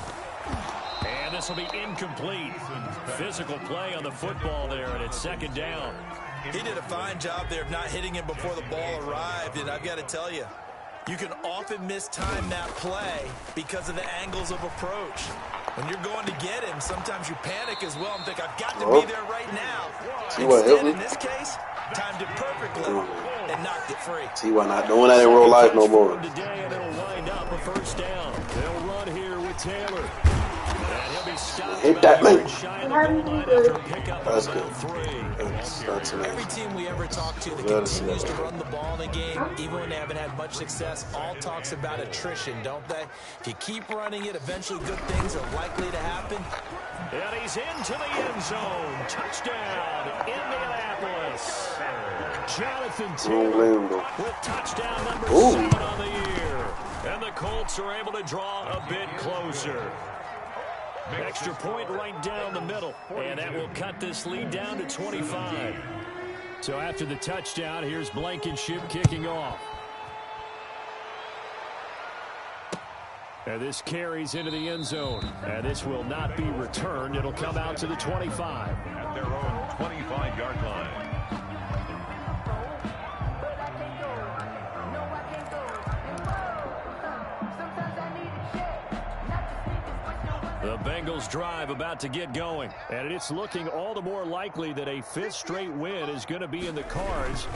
D: And this will be incomplete. Physical play on the football there, and it's 2nd down.
F: He did a fine job there of not hitting him before the ball arrived, and I've got to tell you, You can often mistime that play because of the angles of approach. When you're going to get him, sometimes you panic as well and think, I've got to be there right now. Instead, in this case, timed it perfectly and knocked it free.
G: See why not doing that in real life no more.
D: Today, and it'll wind up a first down. They'll run here with Taylor. And he'll be stopped.
G: Hit that man.
D: That's
G: good. That's amazing.
F: Every team we ever talk to that continues to run the ball in a game, even when they haven't had much success, all talks about attrition, don't they? If you keep running it, eventually good things are likely to happen.
D: And he's into the end zone. Touchdown, Indianapolis. Jonathan Taylor with touchdown number 7 on the year. And the Colts are able to draw a bit closer. Extra point right down the middle. And that will cut this lead down to 25. So after the touchdown, here's Blankenship kicking off. And this carries into the end zone. And this will not be returned. It'll come out to the 25.
E: At their own 25-yard line.
D: The Bengals drive about to get going, and it's looking all the more likely that a 5th straight win is going to be in the cards.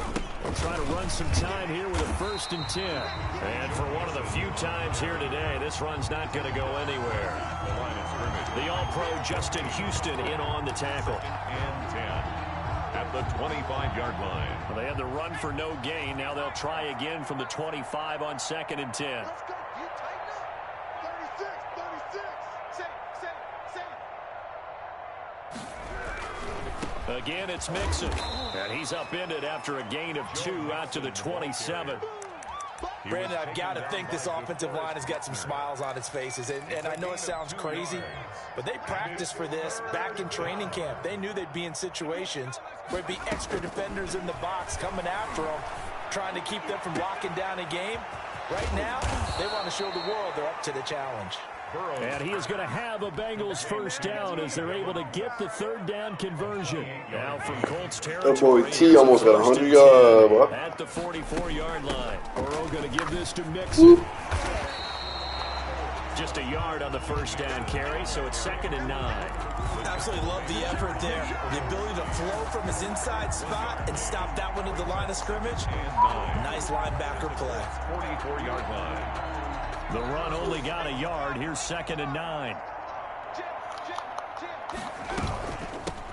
D: They'll try to run some time here with a 1st and 10. And for one of the few times here today, this run's not going to go anywhere. The All-Pro Justin Houston in on the tackle.
E: And 10 at the 25-yard line.
D: Well, they had the run for no gain. Now they'll try again from the 25 on 2nd and 10. Again, it's Mixon. And he's upended after a gain of 2 out to the 27.
F: Brandon, I've got to think this offensive line has got some smiles on its faces. And I know it sounds crazy, but they practiced for this back in training camp. They knew they'd be in situations where there'd be extra defenders in the box coming after them, trying to keep them from locking down a game. Right now, they want to show the world they're up to the challenge.
D: And he is going to have a Bengals 1st down as they're able to get the 3rd down conversion. Now from Colts territory.
G: That boy T almost got 100 yards.
D: At the 44-yard line. Burrow going to give this to Mixon. Just a yard on the 1st down carry, so it's 2nd and 9.
F: Absolutely love the effort there. The ability to flow from his inside spot and stop that one at the line of scrimmage. Nice linebacker play.
E: 44-yard line.
D: The run only got a yard. Here's 2nd and 9.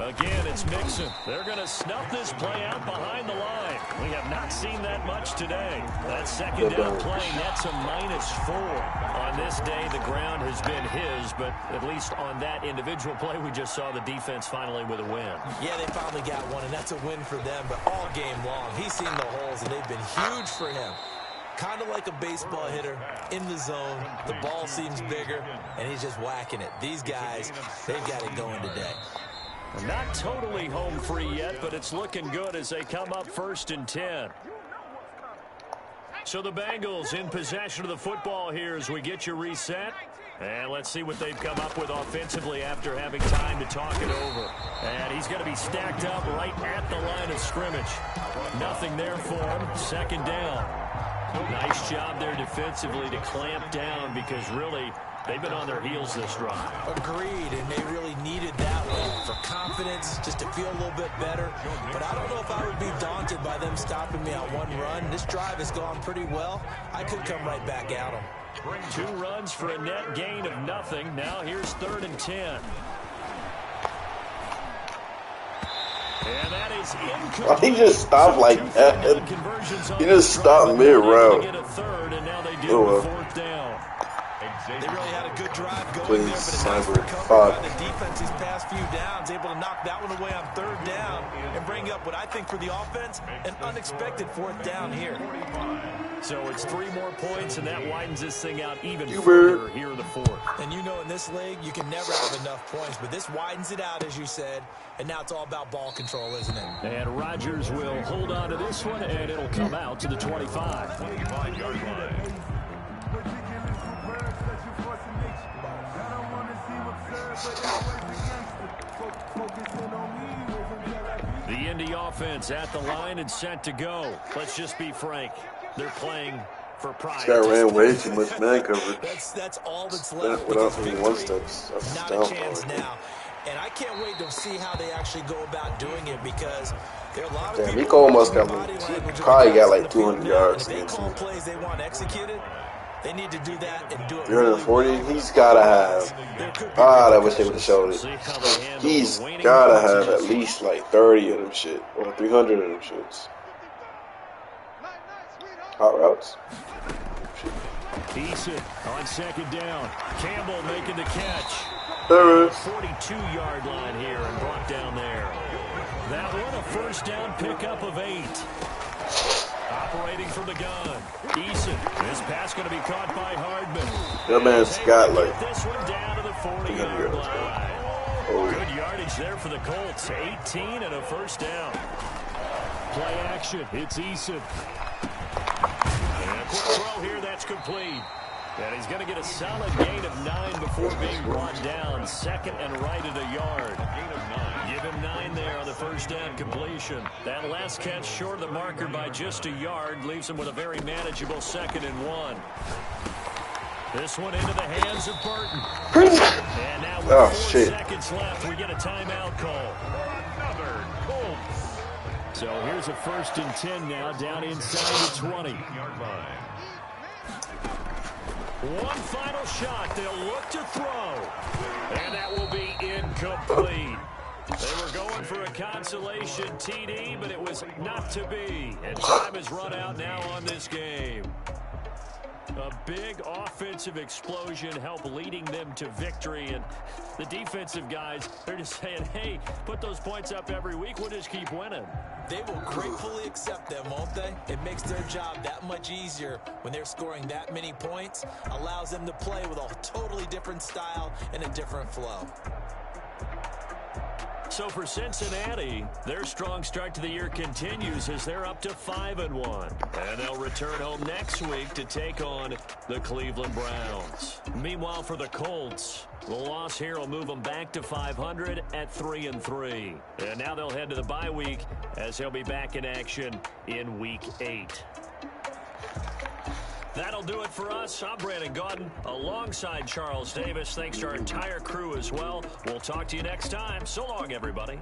D: Again, it's Mixon. They're going to snuff this play out behind the line. We have not seen that much today. That 2nd down play, that's a -4. On this day, the ground has been his, but at least on that individual play, we just saw the defense finally with a win.
F: Yeah, they finally got one, and that's a win for them, but all game long, he's seen the holes, and they've been huge for him. Kind of like a baseball hitter in the zone. The ball seems bigger, and he's just whacking it. These guys, they've got it going today.
D: Not totally home free yet, but it's looking good as they come up 1st and 10. So the Bengals in possession of the football here as we get you reset. And let's see what they've come up with offensively after having time to talk it over. And he's going to be stacked up right at the line of scrimmage. Nothing there for him. 2nd down. Nice job there defensively to clamp down because really they've been on their heels this drive.
F: Agreed, and they really needed that one for confidence, just to feel a little bit better. But I don't know if I would be daunted by them stopping me on one run. This drive has gone pretty well. I could come right back at them.
D: 2 runs for a net gain of nothing. Now here's 3rd and 10. And that is incomplete.
G: He just stopped like that. He just stopped mid-round.
D: Oh, 4th down.
F: They really had a good drive going there, but a nice recovery by the defense these past few downs, able to knock that one away on 3rd down and bring up what I think for the offense, an unexpected 4th down here.
D: So it's 3 more points, and that widens this thing out even further here in the 4th.
F: And you know in this league, you can never have enough points, but this widens it out, as you said, and now it's all about ball control, isn't it?
D: And Rodgers will hold on to this one, and it'll come out to the 25.
E: 25-yard line. The
D: Indy offense at the line and set to go. Let's just be frank. They're playing for pride.
G: This guy ran way too much man coverage.
F: That's all that's left.
G: Without any one steps. That's
F: Not a chance now. And I can't wait to see how they actually go about doing it because there are a lot of people.
G: Rico almost got me. He probably got like 200 yards
F: If they
G: against
F: call
G: him.
F: plays they want executed, they need to do that and do it
G: 340. He's gotta have. God, I wish they would have showed it. He's gotta have at least like 30 of them shit or 300 of them shits. Hot routes.
D: Eason on second down. Campbell making the catch.
G: There it is.
D: 42-yard line here and brought down there. That one a first down pickup of 8. Operating from the gun. Eason. This pass going to be caught by Hardman.
G: That man's got like
D: this one down to the 40-yard line. Good yardage there for the Colts. 18 and a first down. Play action. It's Eason. And a quick throw here. That's complete. And he's going to get a solid gain of 9 before being brought down. Second and right at a yard. Gain of 9. Give him 9 there on the first down completion. That last catch short of the marker by just a yard leaves him with a very manageable 2nd and 1. This one into the hands of Burton. And now with 4 seconds left, we get a timeout call. Another Colts. So here's a 1st and 10 now, down inside the 20. One final shot. They'll look to throw. And that will be incomplete. They were going for a consolation TD, but it was not to be. And time has run out now on this game. A big offensive explosion helped leading them to victory. And the defensive guys, they're just saying, hey, put those points up every week. We'll just keep winning.
F: They will gratefully accept them, won't they? It makes their job that much easier when they're scoring that many points. Allows them to play with a totally different style and a different flow.
D: So for Cincinnati, their strong start to the year continues as they're up to 5-1. And they'll return home next week to take on the Cleveland Browns. Meanwhile, for the Colts, the loss here will move them back to 500 at 3-3. And now they'll head to the bye week as they'll be back in action in Week 8. That'll do it for us. I'm Brandon Gaudin alongside Charles Davis. Thanks to our entire crew as well. We'll talk to you next time. So long, everybody.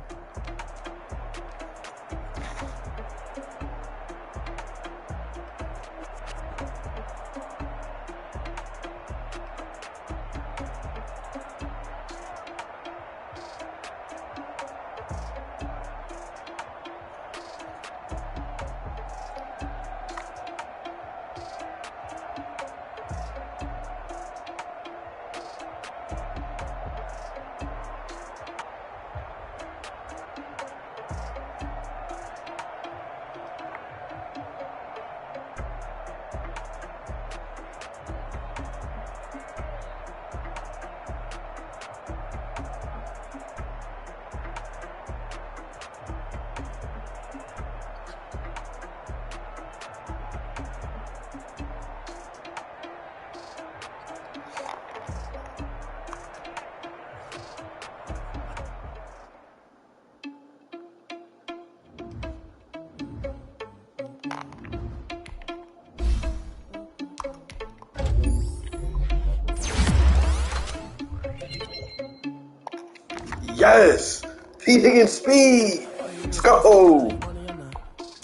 G: Yes! T. Higgins speed! Let's go!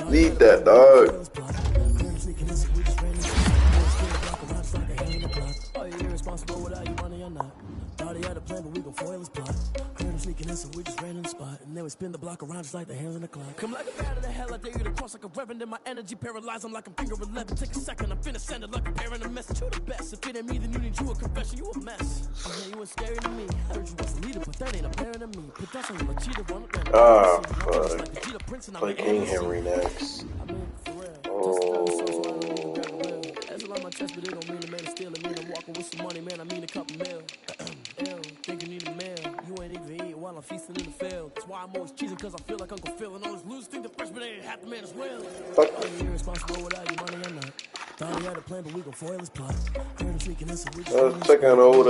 G: Lead that, dog.
I: Spin the block around just like the hands in the clock. Come like a bat of the hell, I dare you to cross like a reverend. In my energy paralyzed, I'm like I'm finger 11. Take a second, I'm finna send it like a parent a message to the best. If it ain't me, then you need you a confession, you a mess. Yeah, you ain't scary to me. I heard you was a leader, but that ain't apparent to me. Put that on you like cheetah, one of them.
G: Ah, fuck. Play King Henry next. Oh.
I: That's a lot on my chest, but it don't mean the man is still. It mean I'm walking with some money, man. I mean a couple mil. Think you need a meal. You ain't even eat while I'm feasting in the field. That's why I'm always cheesing, cause I feel like Uncle Phil. And all those losers think the freshman ain't half the man as well. Are you irresponsible without your money or not? Thought he had a plan, but we gon' foil his plot. Heard him sneaking in, so we just
G: check out old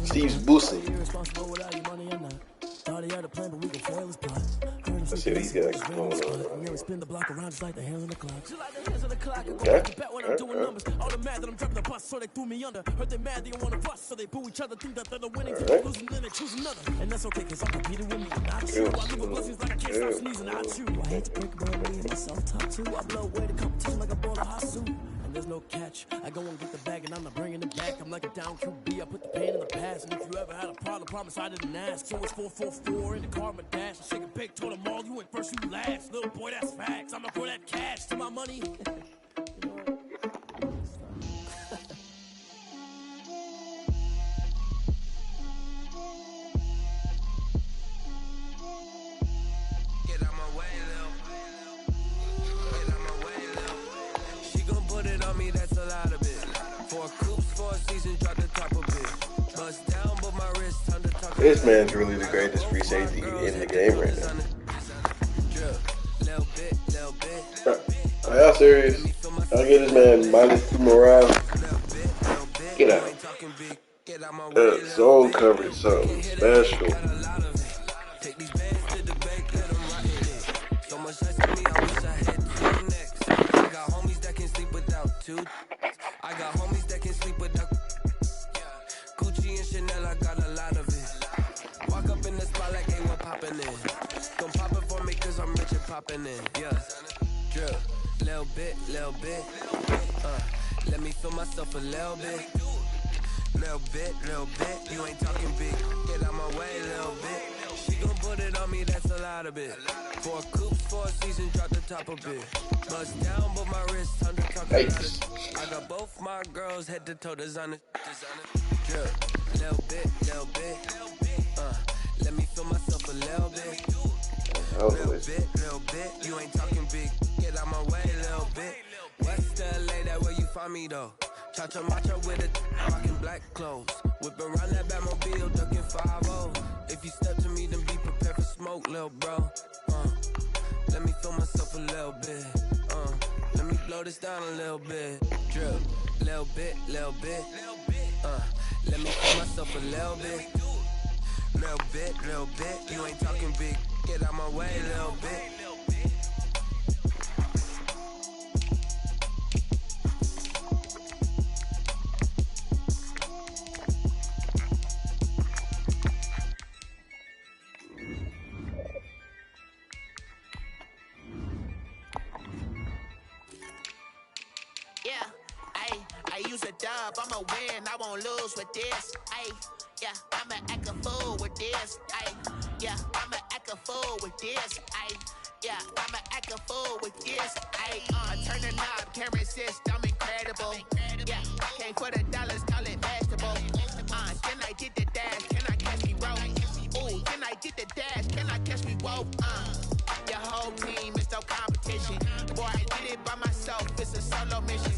G: Steve's Boosie.
I: Irresponsible without your money or not? Thought he had a plan, but we gon' foil his plot. Heard him
G: Let's see what he's got going on.
I: Nearly spin the block around just like the hands on the clock. Just like the hands on the clock. I go
G: Okay.
I: back to bet when I'm doing numbers. All the mad that I'm driving the bus, so they threw me under. Heard they mad they don't want to bust, so they boo each other. Think that they're the winning team,
G: Alright.
I: losing, then they choose another. And that's okay, cause I'm competing with me. Not you. I live with blessings like I can't stop sneezing. Not you. I hate to break my way and myself top two. I blow away the competition like a ball of hot soup. And there's no catch. I go and get the bag and I'm not bringing it back. I'm like a down QB. I put the pain in the past. And if you ever had a problem, promise I didn't ask. So it's 4-4-4 in the car, my dash. I shake a big, told them all, you ain't first, you last. Little boy, that's facts. I'ma throw that cash to my money. You know what?
B: Get out my way, Lil. Get out my way, Lil. She gon' put it on me, that's a lot of it. 4 coops, 4 seasons, drop the top of it. Bust down, but my wrist, time to talk.
G: This man's really the greatest free safety in the game right now. Are y'all serious? I'll get this man -2 morale. Get out. That zone coverage, something special.
B: Take these bands to the bank, let them rot in it. So much less to me, I wish I had 2 necks. I got homies that can sleep without 2. I got homies that can sleep without Gucci and Chanel, I got a lot of it. Walk up in the spot like they were popping in. Don't pop it for me cause I'm rich and popping in. Yeah, drip, little bit, little bit. Let me feel myself a little bit. Little bit, you ain't talking big. Get out my way, little bit. She gon' put it on me, that's a lot of it. 4 coops, 4 seasons, drop the top of it. Bust down, but my wrist, 100 talking about it. I got both my girls head to toe designer. Drip, little bit. Let me feel myself a little bit. Little bit, you ain't talking big. Get out my way, little bit. West LA, that where you find me though. Cha-cha matcha with it, rocking black clothes. Whip around that Batmobile, ducking 5-0. If you step to me, then be prepared for smoke, little bro. Let me feel myself a little bit. Let me blow this down a little bit. Drip, little bit. Let me feel myself a little bit. Little bit. You ain't talking big. Get out my way, little bit.
C: I'ma win, I won't lose with this. Ay, yeah, I'ma act a fool with this. Ay, yeah, I'ma act a fool with this. Ay, yeah, I'ma act a fool with this. Ay, turn the knob, camera assist, I'm incredible. Yeah, came for the dollars, call it vegetable. Can I get the dash? Can I catch me roll? Ooh, can I get the dash? Can I catch me roll? Your whole team is no competition. Boy, I did it by myself, it's a solo mission.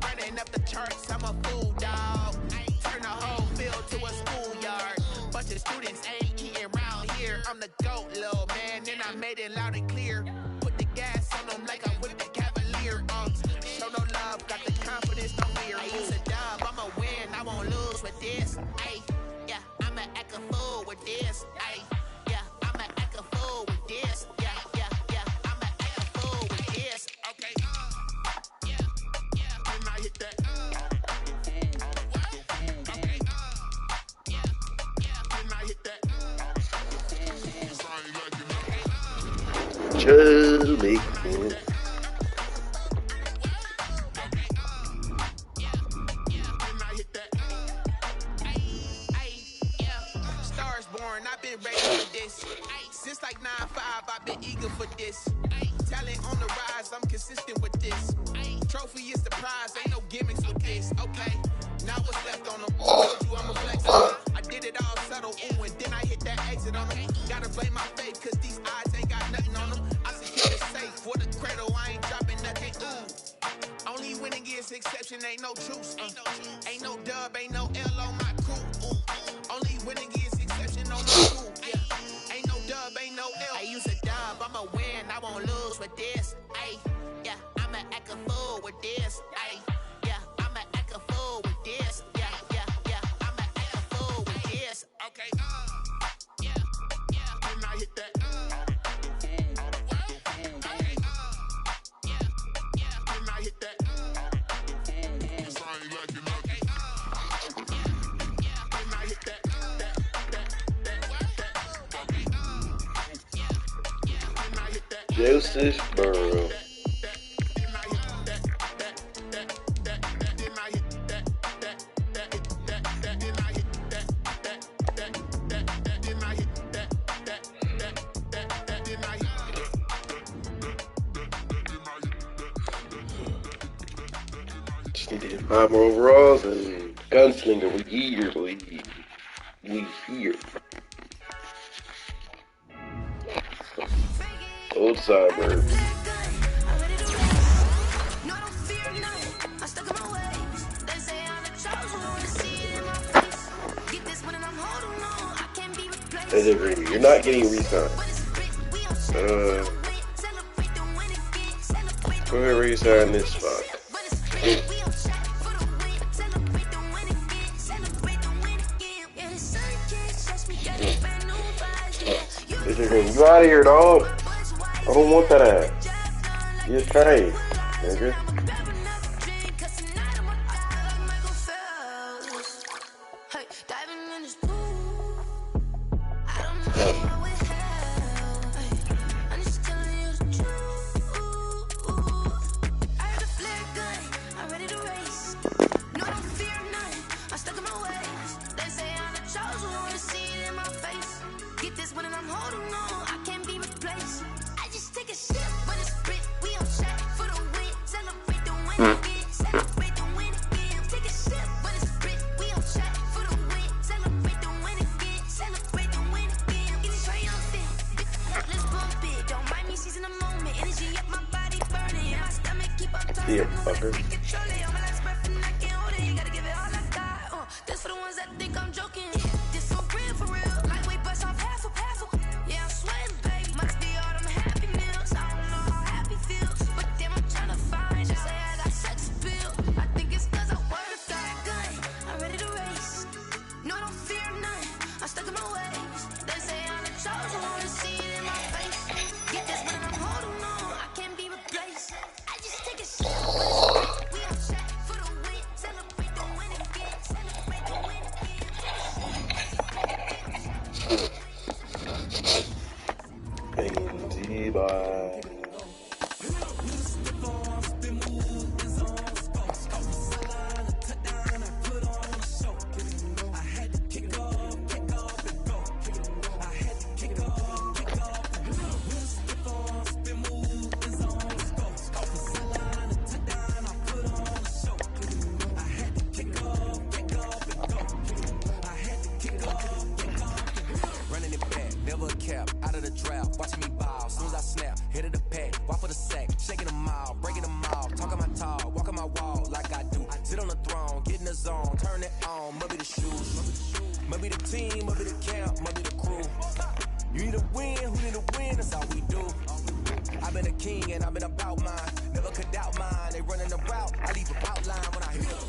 C: Running up the charts, I'm a fool, dog. Turn the whole field to a schoolyard. Bunch of students ain't eating around here. I'm the GOAT, little man, and I made it loud and clear. Put the gas on them like I'm with the Cavalier. Show no love, got the confidence, don't fear. I use a dub, I'ma win, I won't lose with this. Ay, yeah, I'ma act a fool with this. Ay, yeah, I'ma act a fool with this. Yeah, I'ma act a fool with this. Okay, can I hit that? Okay, can I hit that?
G: Just make it.
C: Stars born, I've been ready for this. Since like 9-5, I've been eager for this. Talent on the rise, I'm consistent with this. Trophy is the prize, ain't no gimmicks with this. Okay, now what's left on them? Told you I'm a flex on them. I did it all subtle, ooh, and then I hit that exit on them. Gotta blame my faith, cause these odds ain't got nothing on them. I secure it safe for the cradle, I ain't dropping nothing, ooh. Only winning is exception, ain't no truce. Ain't no dub, ain't no L on my crew. Only winning is exception on the crew. Yeah. Ain't no dub, ain't no L. I use a dub, I'ma win, I won't lose with this. Ay, yeah, I'ma act a fool with this. Ay, yeah, I'ma act a fool with this. Yeah, I'ma act a fool with this. Okay, can I hit that?
G: Joseph Burrow. Just need to hit 5 more overalls and Gunslinger with years lead. We here. Old Cyber. You're not getting re-signed. Go ahead and re-sign this fuck. You out of here, dog. I don't want that ass. You're trained, nigga. Yeah, fucker.
B: This for the ones that think I'm joking. This for real. Lightweight bust off half a. Yeah, I'm sweating, babe. Must be all them happy meals. I don't know how happy feels, but damn, I'm trying to find. Just say I got sex appeal. I think it's 'cause I wear the fat gun. I'm ready to race. No, I don't fear none. I'm stuck in my ways. They say I'm the chosen one. See it in my face. Get this, but I'm holding on. I can't be replaced. I just take a shit. We all check for the win. Celebrate the win again. Celebrate the win again.
G: Bye.
I: Running it back, never a cap, out of the drought, watching me ball, soon as I snap, hit of the pack, walk for the sack, shaking them all, breaking them all, talking my tall, walking my wall like I do, sit on the throne, get in the zone, turn it on, must be the shoes, must be the team, must be the camp, must be the crew, you need a win, who need a win, that's all we do, I've been a king and I've been about mine, never could doubt mine, they running the route, I leave a outline when I hear them.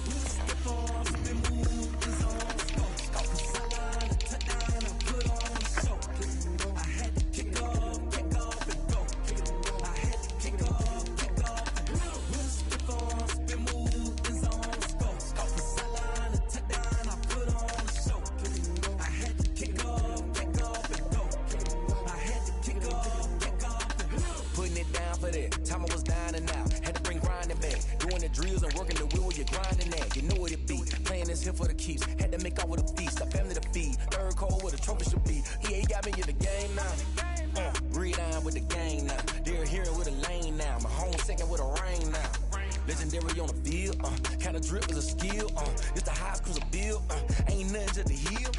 I: Time I was dying and out, had to bring grinding back, doing the drills and working the wheel where you're grinding at. You know what it be, playing this here for the keeps. Had to make out with a feast, a family to feed. Third cold where the trophy should be. EA got me in the game now. Breed on with the gang now. They're hearing with a lane now. My home second with a rain now. Legendary on the field, kind of drip is a skill. It's the highest cruiser bill, ain't nothing to the hill.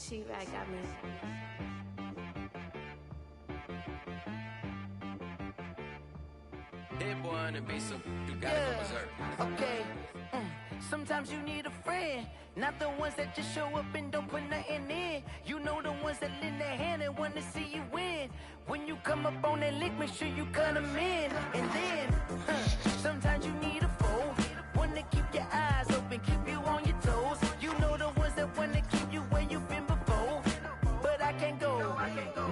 H: T-Rag got me.
B: That boy on the beat, so you gotta go berserk. Okay. Sometimes you need a friend, not the ones that just show up and don't put nothing in. You know the ones that lend their hand and want to see you win. When you come up on that lick, make sure you cut them in. And then, sometimes you need a foe, one to keep your eyes open, keep you on your toes. You know the ones that want to keep you where you've been before. But I can't go,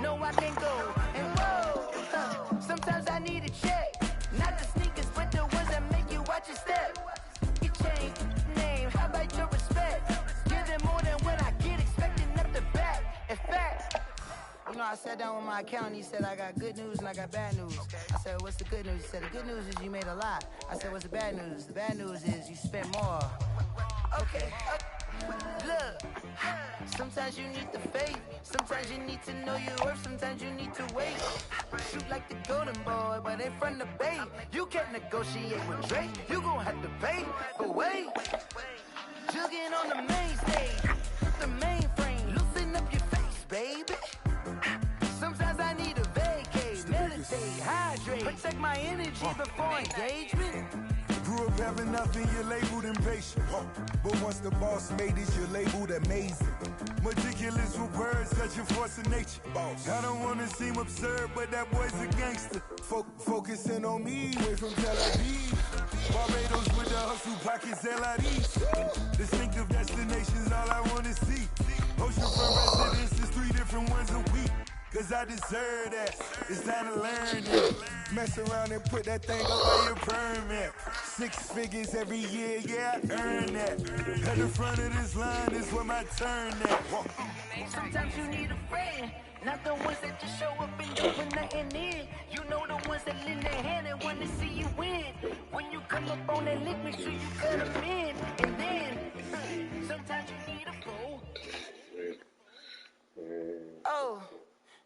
B: no I can't go. And whoa, sometimes I need a check, not the sneakers, but the ones that make you watch your step. You change name, how about your respect? Give them more than what I get, expecting nothing back. In fact, you know, I sat down with my accountant, he said I got good news and I got bad news. I said, what's the good news? He said, the good news is you made a lot. I said, what's the bad news? The bad news is you spent more. Okay, look, sometimes you need the faith, sometimes you need to know your worth, sometimes you need to wait. Shoot like the golden boy, but in front of Bay. You can't negotiate with Drake, you gon' have to pay. But wait, jugging on the main stage, the mainframe, loosen up your face, baby. Sometimes I need a vacate, meditate, hydrate, protect my energy before engagement.
J: Grew up having nothing, you're labeled impatient. But once the boss made it, you're labeled amazing. Meticulous with words, such a force of nature. I don't wanna seem absurd, but that boy's a gangster. Focusing on me, way from Tel Aviv. Barbados with the hustle pockets, LIDs. Distinctive destinations, all I wanna see. Oceanfront residences, 3 different ones a week. Cause I deserve that, it's time to learn it. Mess around and put that thing up on your permit. 6 figures every year, yeah, I earn that. At the front of this line is where my turn at.
B: Sometimes you need a friend, not the ones that just show up and don't put nothing in. You know the ones that lend their hand and want to see you win. When you come up on that lick, make sure you cut them in. And then, sometimes you need a foe. Oh.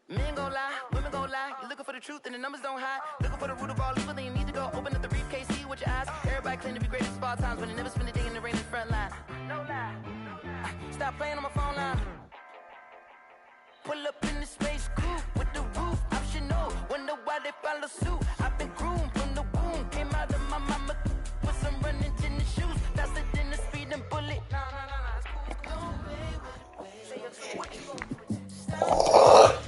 B: Men gon' lie, women gon' lie. You're looking for the truth and the numbers don't hide. Looking for the root of all evil, then you need to go open up the briefcase, see with your eyes. Everybody claim to be greatest of all times, but they never spend a day in the rain in the front line. No lie. Stop playing on my phone line. Pull up in the space coupe with the roof optional. Wonder why they follow suit. I've been groomed from the womb. Came out of my mama with some running tennis shoes. Faster than the speeding bullet. No, it's cool. Don't play with it. What you gonna do? Stop.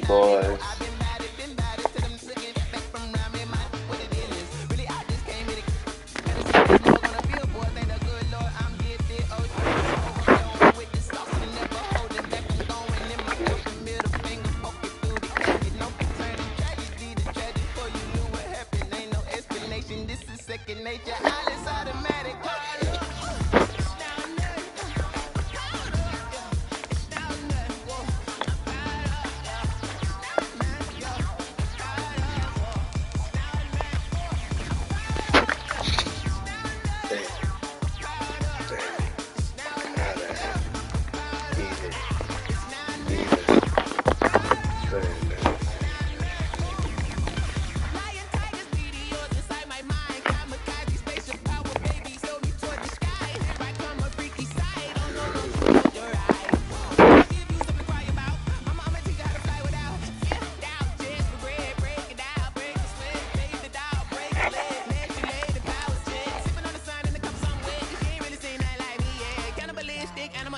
G: Boys.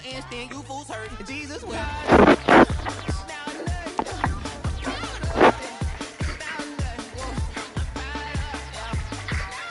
B: Instinct, you fools hurt. Jesus will.